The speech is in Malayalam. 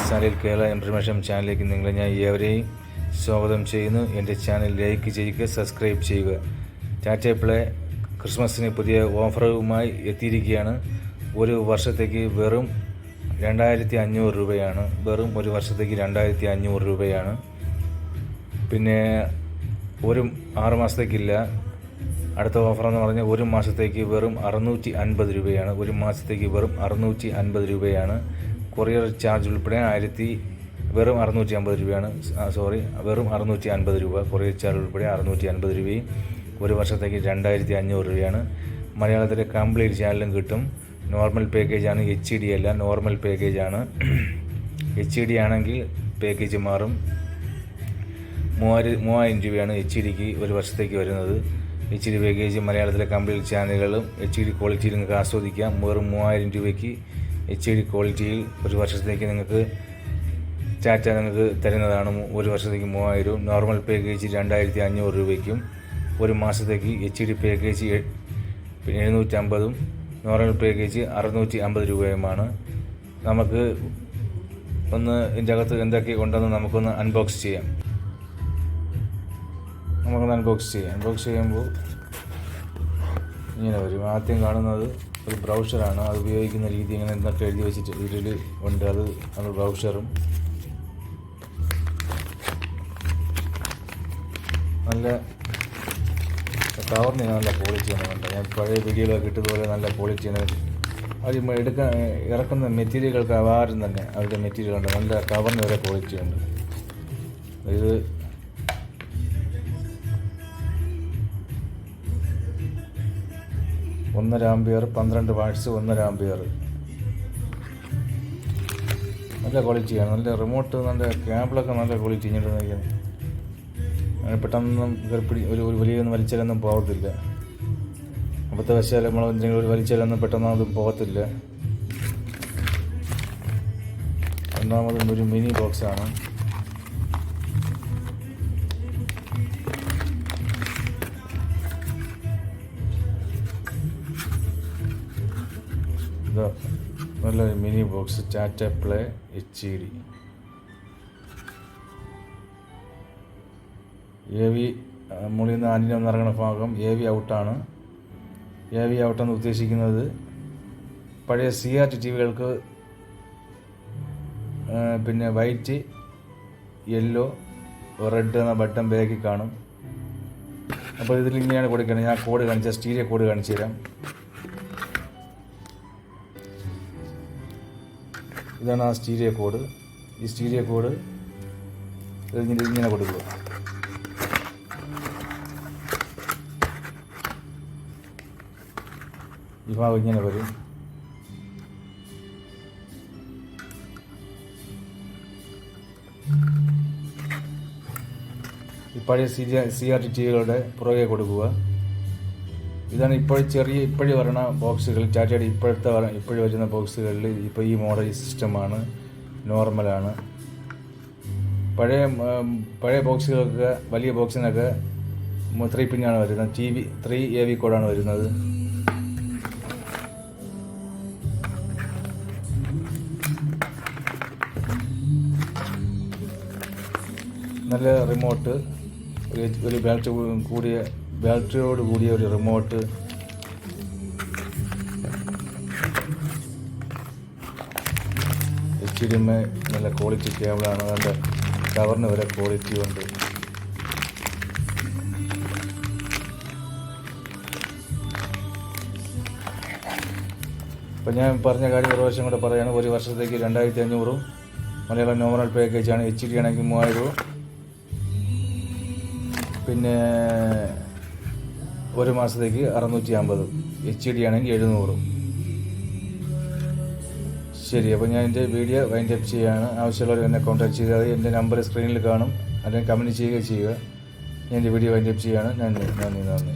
ചാനൽ കേരള ഇൻഫർമേഷൻ ചാനലിലേക്ക് നിങ്ങളെ ഞാൻ ഏവരെയും സ്വാഗതം ചെയ്യുന്നു. എൻ്റെ ചാനൽ ലൈക്ക് ചെയ്യുക, സബ്സ്ക്രൈബ് ചെയ്യുക. ടാറ്റ പ്ലേ ക്രിസ്മസിന് പുതിയ ഓഫറുമായി എത്തിയിരിക്കുകയാണ്. ഒരു വർഷത്തേക്ക് വെറും 2500 രൂപയാണ്. വെറും ഒരു വർഷത്തേക്ക് 2500 രൂപയാണ്. പിന്നെ ഒരു 6 മാസത്തേക്കില്ല. അടുത്ത ഓഫർ എന്ന് പറഞ്ഞാൽ ഒരു മാസത്തേക്ക് വെറും 650 രൂപയാണ്. ഒരു മാസത്തേക്ക് വെറും 650 രൂപയാണ്. കൊറിയർ ചാർജ് ഉൾപ്പെടെ വെറും 650 രൂപയാണ്. വെറും 650 രൂപ. കൊറിയർ ചാർജ് ഉൾപ്പെടെ 650 രൂപയും. ഒരു വർഷത്തേക്ക് 2500 രൂപയാണ്. മലയാളത്തിലെ കംപ്ലീറ്റ് ചാനലും കിട്ടും. നോർമൽ പാക്കേജാണ്, HD അല്ല, നോർമൽ പാക്കേജാണ്. HD ആണെങ്കിൽ പാക്കേജ് മാറും. 3000 രൂപയാണ് HDക്ക് ഒരു വർഷത്തേക്ക് വരുന്നത്. HD പാക്കേജ് മലയാളത്തിലെ കംപ്ലീറ്റ് ചാനലുകളും HD ക്വാളിറ്റിയിൽ നിങ്ങൾക്ക് ആസ്വദിക്കാം. വെറും 3000 രൂപയ്ക്ക് HD ക്വാളിറ്റിയിൽ ഒരു വർഷത്തേക്ക് നിങ്ങൾക്ക് ടാറ്റ നിങ്ങൾക്ക് തരുന്നതാണ്. ഒരു വർഷത്തേക്ക് 3000. നോർമൽ പാക്കേജ് 2500 രൂപയ്ക്കും. ഒരു മാസത്തേക്ക് HD പാക്കേജ് 750, നോർമൽ പാക്കേജ് 650 രൂപയുമാണ്. നമുക്ക് ഇതിൻ്റെ അകത്ത് എന്തൊക്കെ ഉണ്ടെന്ന് നമുക്കൊന്ന് അൺബോക്സ് ചെയ്യാം. അൺബോക്സ് ചെയ്യുമ്പോൾ ഇങ്ങനെ വരും. ആദ്യം കാണുന്നത് ഒരു ബ്രൗഷറാണ്. അത് ഉപയോഗിക്കുന്ന രീതി ഇങ്ങനെ എന്തൊക്കെ എഴുതി വെച്ചിട്ട് ഇതിൽ ഉണ്ട്. അത് ബ്രൗഷറും നല്ല കവറിന് നല്ല ക്വാളിറ്റിയാണ് കണ്ടത്. ഞാൻ പഴയ വീഡിയോയിലൊക്കെ ഇട്ടതുപോലെ നല്ല ക്വാളിറ്റിയാണ്. അത് ഇറക്കുന്ന മെറ്റീരിയലുകൾക്ക് ആരും തന്നെ അവരുടെ മെറ്റീരിയൽ ഉണ്ട്. നല്ല കവറിന് വരെ ക്വാളിറ്റി ഉണ്ട്. ഇത് 1.5 ആമ്പിയർ, 12 വാട്ട്സ്, 1.5 ആമ്പിയർ. നല്ല ക്വാളിറ്റിയാണ്. നല്ല റിമോട്ട്, നല്ല കേബിളൊക്കെ നല്ല ക്വാളിറ്റി. ഇങ്ങനെ പെട്ടെന്നൊന്നും ഒരു വലിയൊന്നും വലിച്ചാലൊന്നും പോകത്തില്ല. അപ്പോഴത്തെ വശാൽ നമ്മൾ എന്തെങ്കിലും ഒരു വലിച്ചാലൊന്നും പെട്ടെന്നൊന്നും പോകത്തില്ല. രണ്ടാമതും ഒരു മിനി ബോക്സാണ്. നല്ലൊരു mini box. Tata play HD. AV മുകളിൽ നിന്ന് ആൻറ്റിന ഇറങ്ങുന്ന ഭാഗം AV ഔട്ടാണ്. AV ഔട്ടെന്ന് ഉദ്ദേശിക്കുന്നത് പഴയ CRT TVകൾക്ക് പിന്നെ വൈറ്റ്, യെല്ലോ, റെഡ് എന്ന ബട്ടൺ ബാക്കിൽ കാണും. അപ്പോൾ ഇതിലിങ്ങനെയാണ് കൊടുക്കുന്നത്. ഞാൻ കോഡ് കാണിച്ചാൽ സ്റ്റീരിയോ കോഡ് കാണിച്ചു തരാം. ഇതാണ് ആ സ്റ്റീരിയോ കോഡ്. ഈ സ്റ്റീരിയോ കോഡ് ഇങ്ങനെ കൊടുക്കുക. ഈ ഭാഗം ഇങ്ങനെ വരും. ഈ പഴയ CRT TVകളുടെ പുറകെ കൊടുക്കുക. ഇതാണ് ഇപ്പോഴും വരുന്ന ബോക്സുകൾ. ടാറ്റയുടെ ഇപ്പോഴും വരുന്ന ബോക്സുകളിൽ ഇപ്പോൾ ഈ മോഡൽ സിസ്റ്റമാണ്, നോർമലാണ്. പഴയ ബോക്സുകളൊക്കെ, വലിയ ബോക്സിനൊക്കെ 3 പിന്നാണ് വരുന്നത്. 3 AV കോഡാണ് വരുന്നത്. നല്ല റിമോട്ട്, ഒരു ബാറ്ററിയോട് കൂടിയ ഒരു റിമോട്ട്. HDMI നല്ല ക്വാളിറ്റി കേബിളാണ്. അതിൻ്റെ കവറിന് വരെ ക്വാളിറ്റി ഉണ്ട്. അപ്പോൾ ഞാൻ പറഞ്ഞ കാര്യം ഒരു വർഷം കൂടെ പറയുകയാണ്. ഒരു വർഷത്തേക്ക് 2500. മലയാളം നോർമൽ പാക്കേജാണ്. HD ആണെങ്കിൽ 3000. പിന്നെ ഒരു മാസത്തേക്ക് 650. HD ആണെങ്കിൽ 700. ശരി, അപ്പോൾ ഞാൻ എൻ്റെ വീഡിയോ വൈൻഡ് അപ്പ് ചെയ്യുകയാണ്. ആവശ്യമുള്ളവർ എന്നെ കോൺടാക്ട് ചെയ്താൽ എൻ്റെ നമ്പർ സ്ക്രീനിൽ കാണും. അല്ലെങ്കിൽ കമൻറ്റ് ചെയ്യുക. ഞാൻ എൻ്റെ വീഡിയോ വൈൻഡ് അപ്പ് ചെയ്യുകയാണ്. നന്ദി.